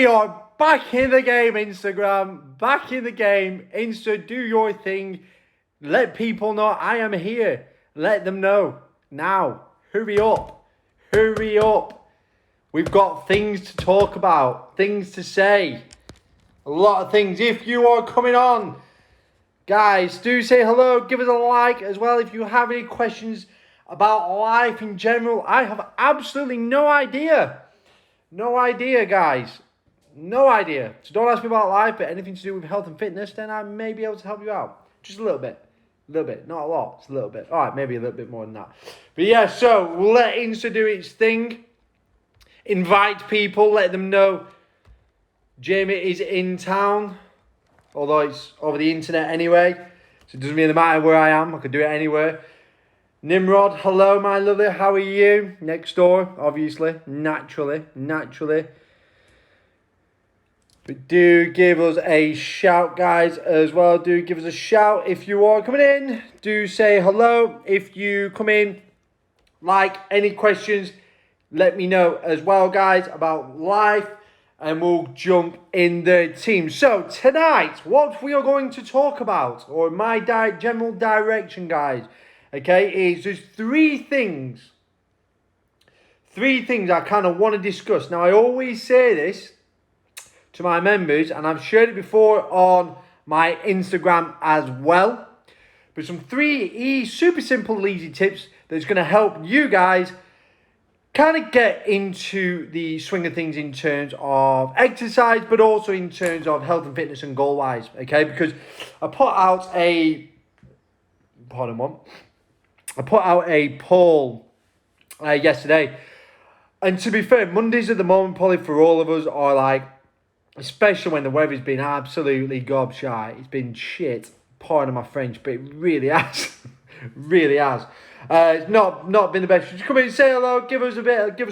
We are back in the game, Instagram. Back in the game. Insta, do your thing. Let people know I am here. Let them know. Now, hurry up. Hurry up. We've got things to talk about. Things to say. A lot of things. If you are coming on, guys, do say hello. Give us a like as well. If you have any questions about life in general, I have absolutely no idea. No idea, guys. No idea. So don't ask me about life, but anything to do with health and fitness, then I may be able to help you out. Just a little bit. A little bit. Not a lot. It's a little bit. Alright, maybe a little bit more than that. But yeah, so we'll let Insta do its thing. Invite people. Let them know Jamie is in town. Although it's over the internet anyway. So it doesn't really matter where I am. I could do it anywhere. Nimrod, hello my lovely, how are you? Next door, obviously, naturally. But do give us a shout, guys, as well. Do give us a shout if you are coming in. Do say hello if you come in. Like, any questions, let me know as well, guys, about life. And we'll jump in the team. So, tonight, what we are going to talk about, or my general direction, guys, okay, is there's three things I kind of want to discuss. Now, I always say this to my members, and I've shared it before on my Instagram as well. But some three super simple, easy tips that's going to help you guys kind of get into the swing of things in terms of exercise, but also in terms of health and fitness and goal-wise, okay? Because I put out a poll yesterday, and to be fair, Mondays at the moment probably for all of us are like, especially when the weather's been absolutely gobshite, it's been shit, pardon my French, but it really has, really has. It's not been the best. Just come in and say hello, give us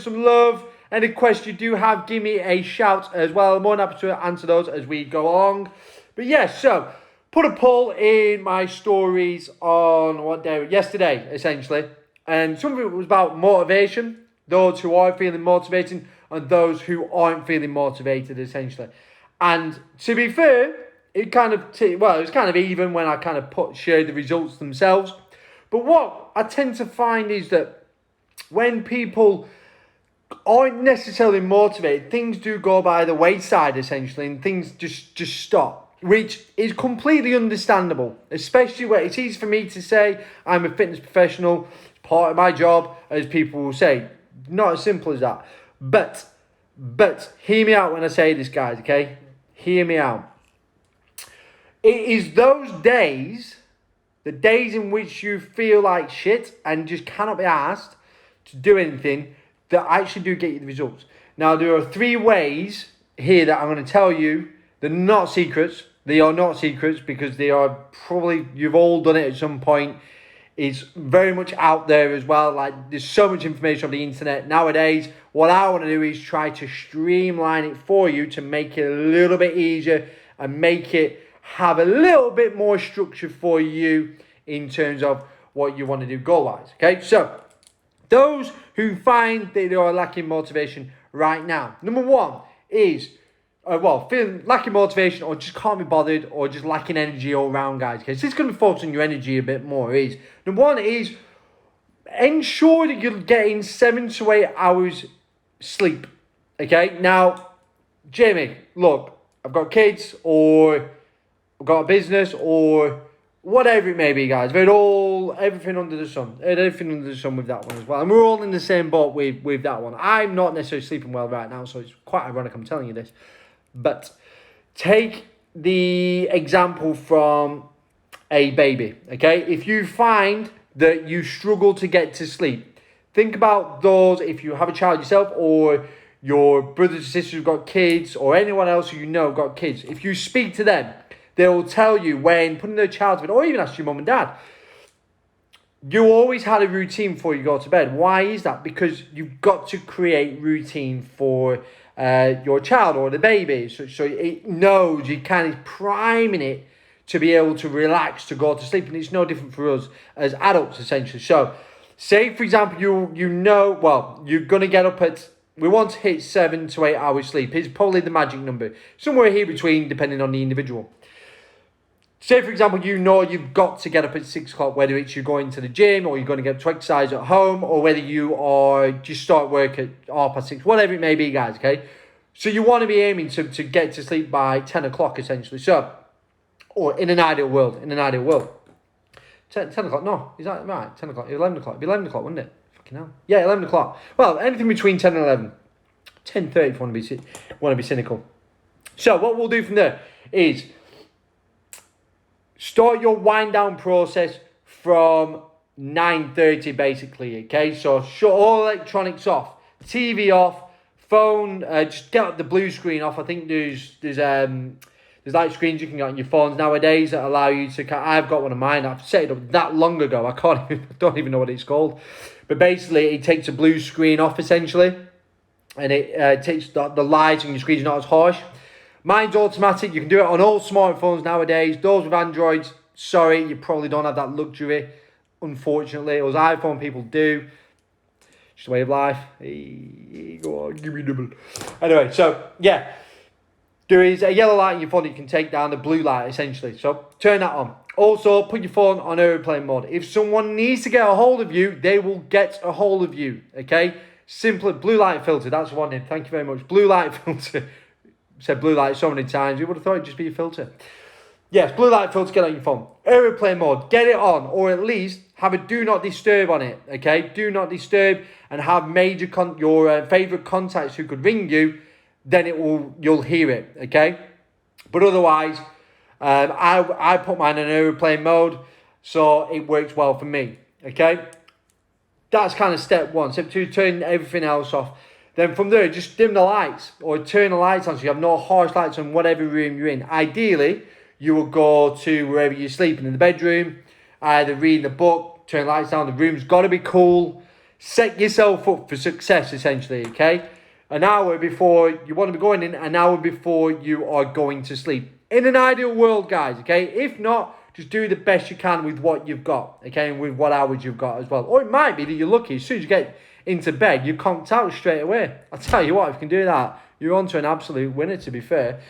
some love. Any questions you do have, give me a shout as well. I'm more than happy to answer those as we go along. But yes, so put a poll in my stories on what day? Yesterday, essentially. And some of it was about motivation. Those who are feeling motivated and those who aren't feeling motivated, essentially. And to be fair, it was kind of even when I kind of shared the results themselves. But what I tend to find is that when people aren't necessarily motivated, things do go by the wayside, essentially, and things just stop, which is completely understandable, especially where it's easy for me to say I'm a fitness professional, it's part of my job, as people will say. Not as simple as that. But hear me out when I say this, guys, okay? Hear me out. It is those days, the days in which you feel like shit and just cannot be asked to do anything, that actually do get you the results. Now, there are three ways here that I'm going to tell you. They're not secrets. They are not secrets because they are probably, you've all done it at some point. It's very much out there as well. Like, there's so much information on the internet nowadays. What I want to do is try to streamline it for you to make it a little bit easier and make it have a little bit more structure for you in terms of what you want to do goal-wise. Okay, so those who find that they are lacking motivation right now. Number one is, feeling lacking motivation or just can't be bothered or just lacking energy all around, guys. Okay, so it's going to focus on your energy a bit more. Number one is ensure that you're getting 7 to 8 hours sleep. Okay, now, Jamie, look, I've got kids or I've got a business or whatever it may be, guys. We've had everything under the sun. Everything under the sun with that one as well. And we're all in the same boat with that one. I'm not necessarily sleeping well right now, so it's quite ironic I'm telling you this. But take the example from a baby, okay? If you find that you struggle to get to sleep, think about those, if you have a child yourself or your brothers and sisters who've got kids or anyone else who you know got kids. If you speak to them, they will tell you when putting their child to bed, or even ask your mum and dad, you always had a routine before you go to bed. Why is that? Because you've got to create routine for your child or the baby. So it knows, you kind of priming it to be able to relax, to go to sleep. And it's no different for us as adults, essentially. So say, for example, you're going to get up at we want to hit 7 to 8 hours sleep. It's probably the magic number. Somewhere here between, depending on the individual. Say, for example, you know you've got to get up at 6 o'clock, whether it's you're going to the gym or you're going to get up to exercise at home, or whether you are just start work at 6:30, whatever it may be, guys, okay? So you want to be aiming to get to sleep by 10 o'clock, essentially. So, or in an ideal world, 10 o'clock, no, is that right? 10 o'clock, 11 o'clock, it'd be 11 o'clock, wouldn't it? Fucking hell. Yeah, 11 o'clock. Well, anything between 10 and 11. 10:30 if you want to be cynical. So what we'll do from there is start your wind down process from 9:30 basically, okay? So shut all electronics off, TV off, phone, just get the blue screen off. I think there's light screens you can get on your phones nowadays that allow you to, I've got one of mine, I've set it up that long ago, I don't even know what it's called. But basically it takes a blue screen off essentially, and it takes the light and your screen's not as harsh. Mine's automatic. You can do it on all smartphones nowadays. Those with Androids, sorry, you probably don't have that luxury. Unfortunately, those iPhone people do. Just a way of life. Hey, go on, give me double. Anyway, so yeah, there is a yellow light in your phone that you can take down, the blue light essentially. So turn that on. Also, put your phone on airplane mode. If someone needs to get a hold of you, they will get a hold of you. Okay, simply blue light filter. That's one name. Thank you very much. Blue light filter. Said blue light so many times, you would have thought it'd just be a filter. Yes, blue light filter, get on your phone. Aeroplane mode, get it on, or at least have a do not disturb on it, okay? Do not disturb, and have major your favourite contacts who could ring you, then you'll hear it, okay? But otherwise, I put mine in aeroplane mode, so it works well for me, okay? That's kind of step one. Step two, turn everything else off. Then from there, just dim the lights or turn the lights on so you have no harsh lights in whatever room you're in. Ideally, you will go to wherever you're sleeping in the bedroom, either reading a book, turn the lights down. The room's got to be cool. Set yourself up for success, essentially, okay? An hour before you want to be going in, an hour before you are going to sleep. In an ideal world, guys, okay? If not, just do the best you can with what you've got, okay? And with what hours you've got as well. Or it might be that you're lucky. As soon as you get into bed, you're conked out straight away. I'll tell you what, if you can do that, you're on to an absolute winner, to be fair.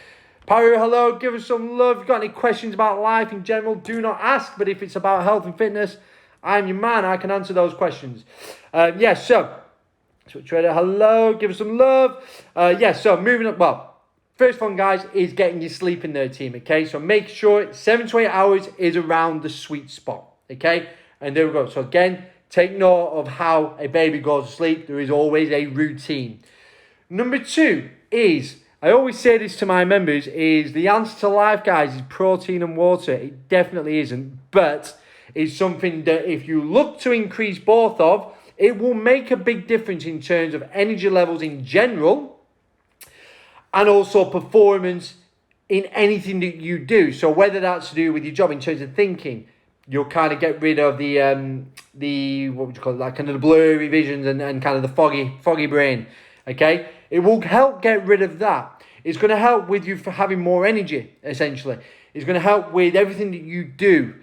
Parry, hello, give us some love. If you've got any questions about life in general, do not ask. But if it's about health and fitness, I'm your man. I can answer those questions. So Trader, hello, give us some love. So moving up, well, first one, guys, is getting your sleep in there, team, okay? So make sure 7 to 8 hours is around the sweet spot, okay? And there we go. So again, take note of how a baby goes to sleep. There is always a routine. Number 2 is, I always say this to my members, is the answer to life, guys, is protein and water. It definitely isn't, but it's something that if you look to increase both of, it will make a big difference in terms of energy levels in general and also performance in anything that you do. So whether that's to do with your job in terms of thinking, you'll kind of get rid of the what would you call it, like kind of the blurry visions and kind of the foggy brain, okay? It will help get rid of that. It's going to help with you for having more energy, essentially. It's going to help with everything that you do.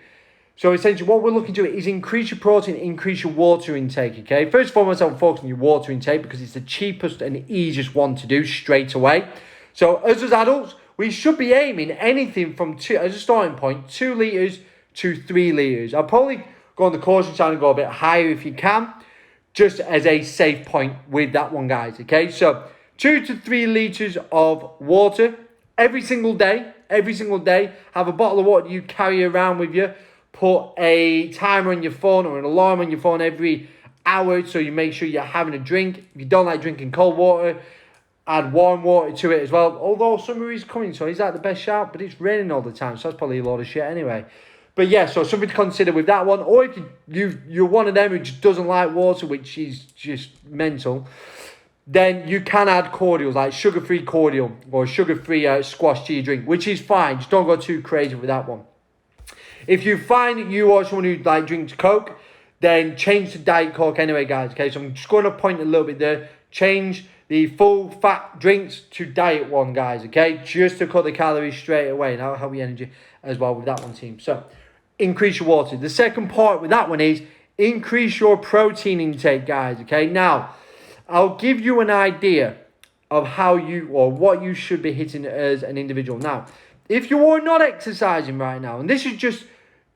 So essentially what we're looking to is increase your protein, increase your water intake, okay? First and foremost, I'm focusing on your water intake because it's the cheapest and easiest one to do straight away. So as adults, we should be aiming anything from 2, as a starting point, 2 litres to 3 litres. I'll probably go on the caution side and go a bit higher if you can, just as a safe point with that one, guys, okay? So 2 to 3 litres of water every single day. Have a bottle of water you carry around with you. Put a timer on your phone or an alarm on your phone every hour so you make sure you're having a drink. If you don't like drinking cold water, add warm water to it as well. Although summer is coming, so is that the best shout? But it's raining all the time, so that's probably a load of shit anyway. But yeah, so something to consider with that one. Or if you're one of them who just doesn't like water, which is just mental, then you can add cordials, like sugar-free cordial or sugar-free squash to your drink, which is fine. Just don't go too crazy with that one. If you find that you are someone who like drinks Coke, then change to Diet Coke anyway, guys. Okay, so I'm just going to point a little bit there. Change the full fat drinks to diet one, guys. Okay, just to cut the calories straight away, and that'll help your energy as well with that one, team. So increase your water. The second part with that one is increase your protein intake, guys. Okay, now I'll give you an idea of how you or what you should be hitting as an individual. Now, if you are not exercising right now, and this is just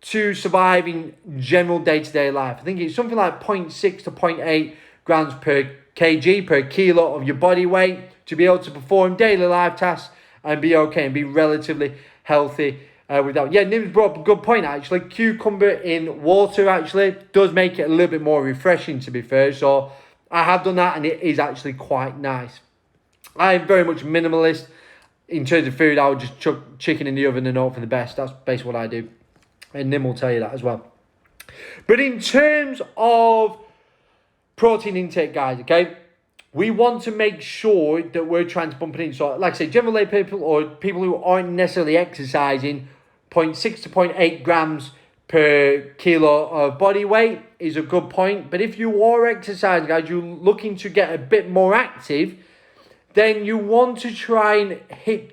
to survive in general day-to-day life, I think it's something like 0.6 to 0.8 grams per kg, per kilo of your body weight to be able to perform daily life tasks and be okay and be relatively healthy without. Yeah, Nim's brought up a good point actually. Cucumber in water actually does make it a little bit more refreshing, to be fair. So I have done that and it is actually quite nice. I'm very much minimalist in terms of food. I would just chuck chicken in the oven and hope for the best. That's basically what I do. And Nim will tell you that as well. But in terms of protein intake, guys, okay, we want to make sure that we're trying to bump it in. So, like I say, general lay people or people who aren't necessarily exercising, 0.6 to 0.8 grams per kilo of body weight is a good point. But if you are exercising, guys, you're looking to get a bit more active, then you want to try and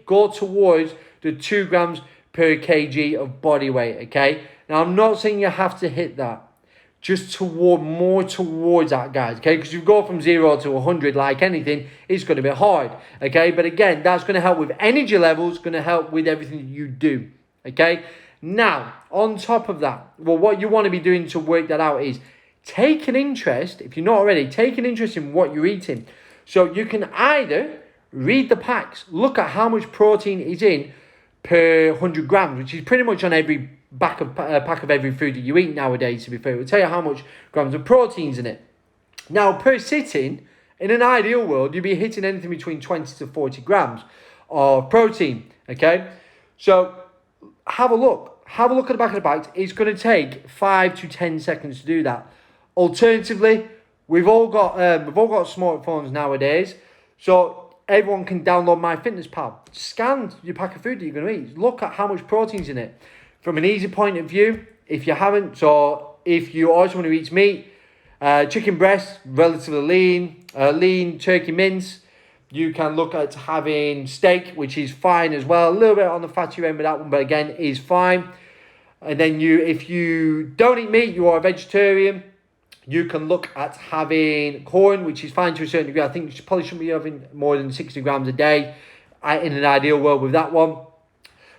go towards the 2 grams per kg of body weight, okay? Now, I'm not saying you have to hit that. Just more towards that, guys, okay? Because you go from 0 to 100 like anything, it's going to be hard, okay? But again, that's going to help with energy levels, going to help with everything that you do, okay? Now, on top of that, well, what you want to be doing to work that out is take an interest, if you're not already, take an interest in what you're eating. So you can either read the packs, look at how much protein is in per 100 grams, which is pretty much on every pack of every food that you eat nowadays, to be fair. It will tell you how much grams of protein's in it. Now, per sitting, in an ideal world, you'd be hitting anything between 20 to 40 grams of protein, okay? So have a look. Have a look at the back of the packs. It's going to take 5 to 10 seconds to do that. Alternatively, we've all got smartphones nowadays, so everyone can download MyFitnessPal. Scan your pack of food that you're going to eat. Look at how much protein's in it. From an easy point of view, if you haven't, so if you are someone who eats meat, chicken breast, relatively lean turkey mince, you can look at having steak, which is fine as well. A little bit on the fatty end with that one, but again, is fine. And then if you don't eat meat, you are a vegetarian, you can look at having corn, which is fine to a certain degree. I think you probably shouldn't be having more than 60 grams a day in an ideal world with that one.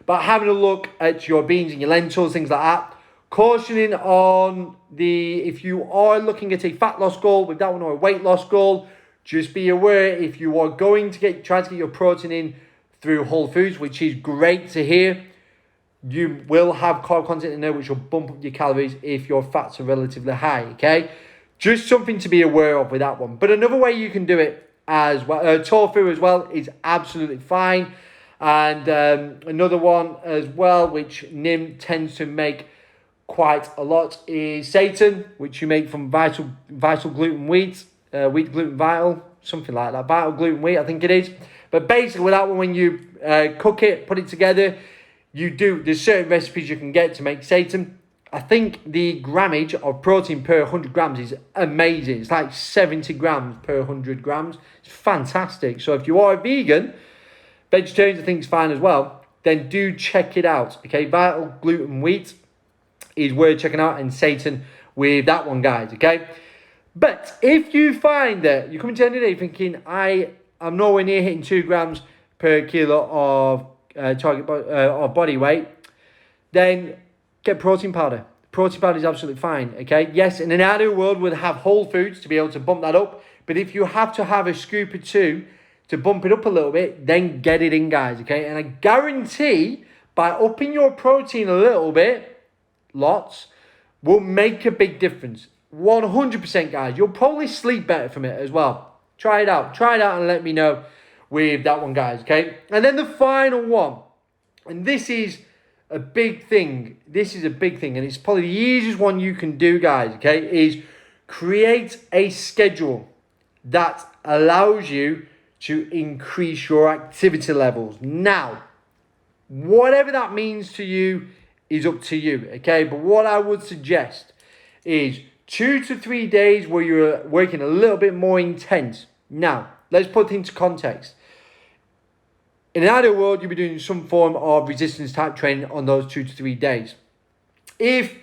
But having a look at your beans and your lentils, things like that. Cautioning on if you are looking at a fat loss goal with that one or a weight loss goal, just be aware if you are going to try to get your protein in through whole foods, which is great to hear, you will have carb content in there which will bump up your calories if your fats are relatively high, okay? Just something to be aware of with that one. But another way you can do it as well, tofu as well, is absolutely fine. And another one as well, which Nim tends to make quite a lot, is seitan, which you make from vital gluten wheat gluten vital, something like that, vital gluten wheat, I think it is. But basically with that one, when you cook it, put it together, there's certain recipes you can get to make seitan. I think the grammage of protein per 100 grams is amazing. It's like 70 grams per 100 grams. It's fantastic. So if you are a vegan, vegetarians I think is fine as well, then do check it out. Okay, vital gluten wheat is worth checking out, and seitan with that one, guys, okay? But if you find that you're coming to the end of the day thinking, I'm nowhere near hitting 2 grams per kilo of of body weight, then get protein powder. Protein powder is absolutely fine, okay? Yes, in an ideal world, we'll have whole foods to be able to bump that up, but if you have to have a scoop or two to bump it up a little bit, then get it in, guys, okay? And I guarantee by upping your protein a little bit, lots, will make a big difference. 100%, guys. You'll probably sleep better from it as well. Try it out and let me know with that one, guys, okay? And then the final one, and this is a big thing. This is a big thing, and it's probably the easiest one you can do, guys, okay, is create a schedule that allows you to increase your activity levels. Now, whatever that means to you is up to you, okay? But what I would suggest is 2 to 3 days where you're working a little bit more intense. Now, let's put things into context. In an ideal world, you'll be doing some form of resistance type training on those 2 to 3 days. If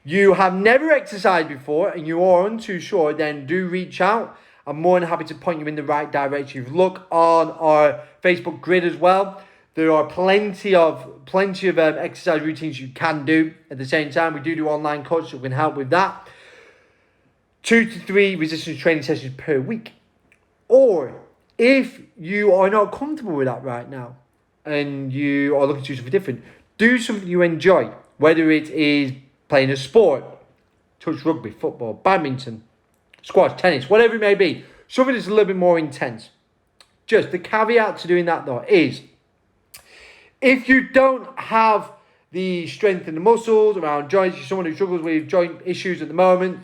you have never exercised before and you are untoo sure, then do reach out I'm more than happy to point you in the right direction. If you look on our Facebook grid as well, there are plenty of exercise routines you can do. At the same time, we do online coaching that can help with that. 2 to 3 resistance training sessions per week. Or if you are not comfortable with that right now and you are looking to do something different, do something you enjoy, whether it is playing a sport, touch rugby, football, badminton, squash, tennis, whatever it may be, something that's a little bit more intense. Just the caveat to doing that though is, if you don't have the strength in the muscles around joints, you're someone who struggles with joint issues at the moment,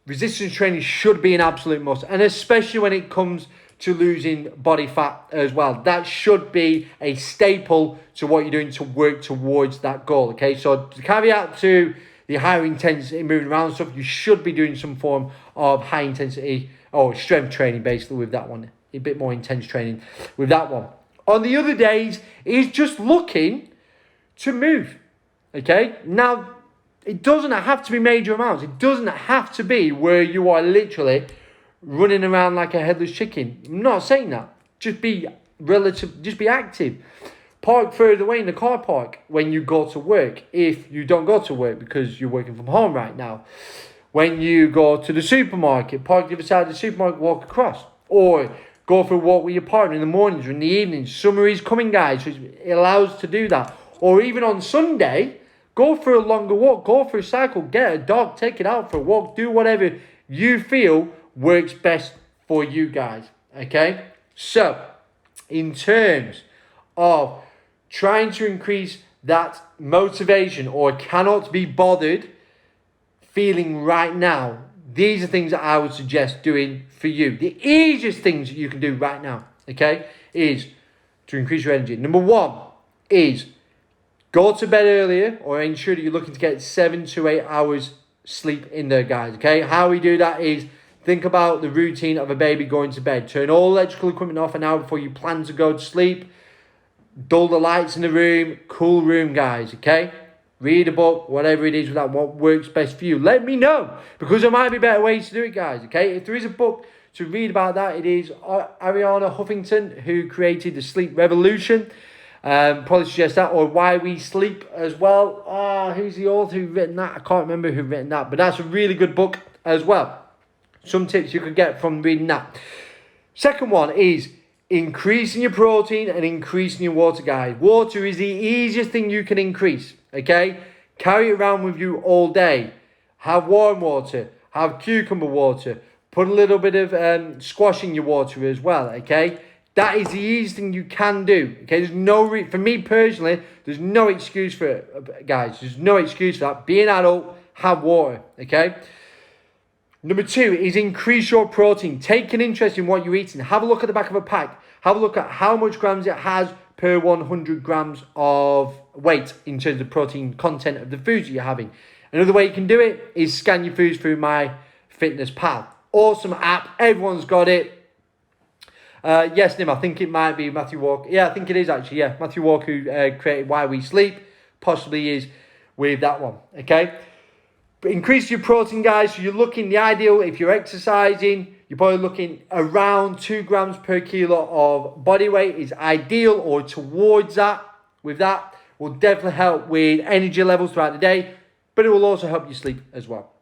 resistance training should be an absolute must. And especially when it comes to losing body fat as well. That should be a staple to what you're doing to work towards that goal. Okay, so the caveat to the higher intensity moving around stuff, you should be doing some form of high intensity or strength training basically with that one. A bit more intense training with that one. On the other days, is just looking to move. Okay, now it doesn't have to be major amounts. It doesn't have to be where you are literally running around like a headless chicken. I'm not saying that. Just be active. Park further away in the car park when you go to work, if you don't go to work because you're working from home right now. When you go to the supermarket, park the other side of the supermarket, walk across. Or go for a walk with your partner in the mornings or in the evenings. Summer is coming, guys, so it allows to do that. Or even on Sunday, go for a longer walk, go for a cycle, get a dog, take it out for a walk, do whatever you feel works best for you guys, okay? So, in terms of trying to increase that motivation or cannot be bothered feeling right now, these are things that I would suggest doing for you. The easiest things you can do right now, okay, is to increase your energy. Number 1 is go to bed earlier or ensure that you're looking to get 7 to 8 hours sleep in there, guys, okay? How we do that is think about the routine of a baby going to bed. Turn all electrical equipment off an hour before you plan to go to sleep. Dull the lights in the room. Cool room, guys, okay? Read a book, whatever it is, with that, what works best for you. Let me know, because there might be better ways to do it, guys, okay? If there is a book to read about that, it is Arianna Huffington, who created the Sleep Revolution. Probably suggest that, or Why We Sleep as well. Who's the author who's written that? I can't remember who written that, but that's a really good book as well. Some tips you could get from reading that. Second one is increasing your protein and increasing your water, guys. Water is the easiest thing you can increase, okay? Carry it around with you all day. Have warm water. Have cucumber water. Put a little bit of squash in your water as well, okay? That is the easiest thing you can do, okay? There's no for me personally, there's no excuse for it, guys. There's no excuse for that. Be an adult, have water, okay? Number 2 is increase your protein. Take an interest in what you're eating. Have a look at the back of a pack. Have a look at how much grams it has per 100 grams of weight in terms of protein content of the foods that you're having. Another way you can do it is scan your foods through MyFitnessPal. Awesome app. Everyone's got it. Yes, Nim, I think it might be Matthew Walker. Yeah, I think it is actually. Yeah, Matthew Walker, who created Why We Sleep, possibly is with that one. Okay? Increase your protein, guys. So you're looking, the ideal, if you're exercising, you're probably looking around 2 grams per kilo of body weight is ideal, or towards that. With that, will definitely help with energy levels throughout the day, but it will also help you sleep as well.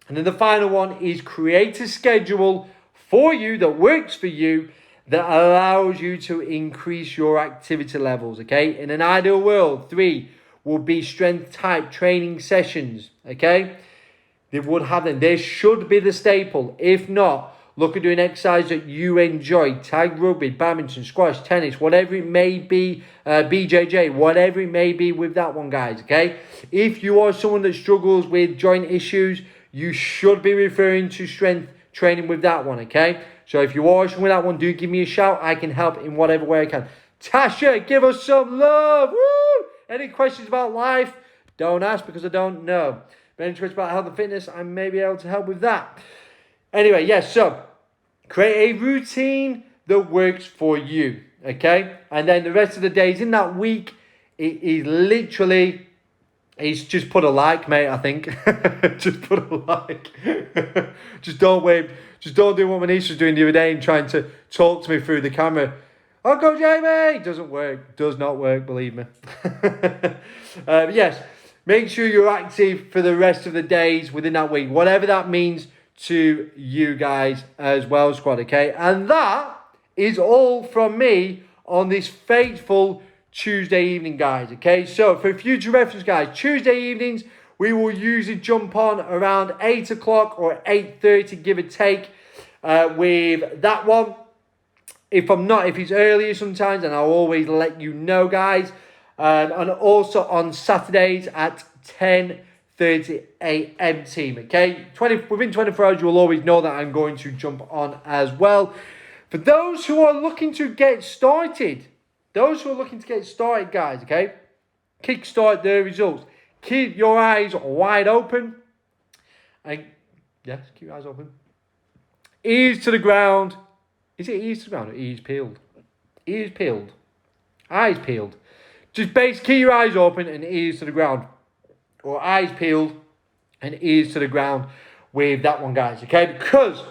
And then the final one is create a schedule for you that works for you, that allows you to increase your activity levels, okay? In an ideal world, 3 will be strength type training sessions, okay? They would have them. They should be the staple. If not, look at doing exercise that you enjoy. Tag rugby, badminton, squash, tennis, whatever it may be, BJJ, whatever it may be with that one, guys, okay? If you are someone that struggles with joint issues, you should be referring to strength training with that one, okay? So if you are struggling with that one, do give me a shout. I can help in whatever way I can. Tasha, give us some love. Woo! Any questions about life? Don't ask, because I don't know. But any questions about health and fitness, I may be able to help with that. Anyway, yes, so create a routine that works for you, okay? And then the rest of the days in that week, it is literally He's just put a like, mate, I think. Just put a like. Just don't wait. Just don't do what my niece was doing the other day and trying to talk to me through the camera. Uncle Jamie! Doesn't work. Does not work, believe me. Yes, make sure you're active for the rest of the days within that week. Whatever that means to you guys as well, squad, okay? And that is all from me on this fateful Tuesday evening, guys, okay? So for future reference, guys, Tuesday evenings we will usually jump on around 8 o'clock or 8:30, give or take, with that one. If it's earlier sometimes, and I'll always let you know, guys. And also on Saturdays at 10:30 a.m. team, okay? Within 24 hours, you'll always know that I'm going to jump on as well. For those who are looking to get started, guys, okay? Kickstart their results. Keep your eyes wide open. And yes, keep your eyes open. Ears to the ground. Is it ears to the ground or ears peeled? Ears peeled. Eyes peeled. Just keep your eyes open and ears to the ground. Or eyes peeled and ears to the ground with that one, guys, okay? Because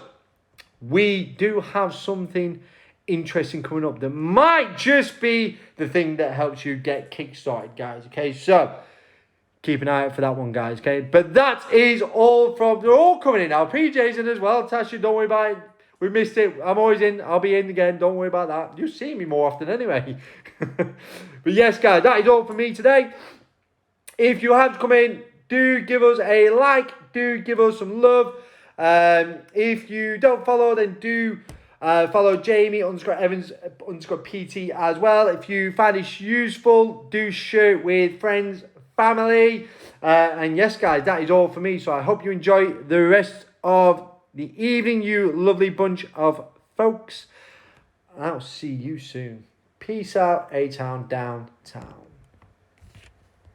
we do have something interesting coming up that might just be the thing that helps you get kick-started, guys, okay? So keep an eye out for that one, guys, okay? But that is all they're all coming in now. PJ's in as well. Tasha, don't worry about it. We missed it. I'm always in. I'll be in again. Don't worry about that. You see me more often anyway. But yes, guys, that is all for me today. If you have to come in, do give us a like. Do give us some love. If you don't follow, then do follow Jamie _Evans _PT as well. If you find this useful, do share it with friends, family. And yes, guys, that is all for me. So I hope you enjoy the rest of the evening, you lovely bunch of folks. I'll see you soon. Peace out, A-Town, downtown.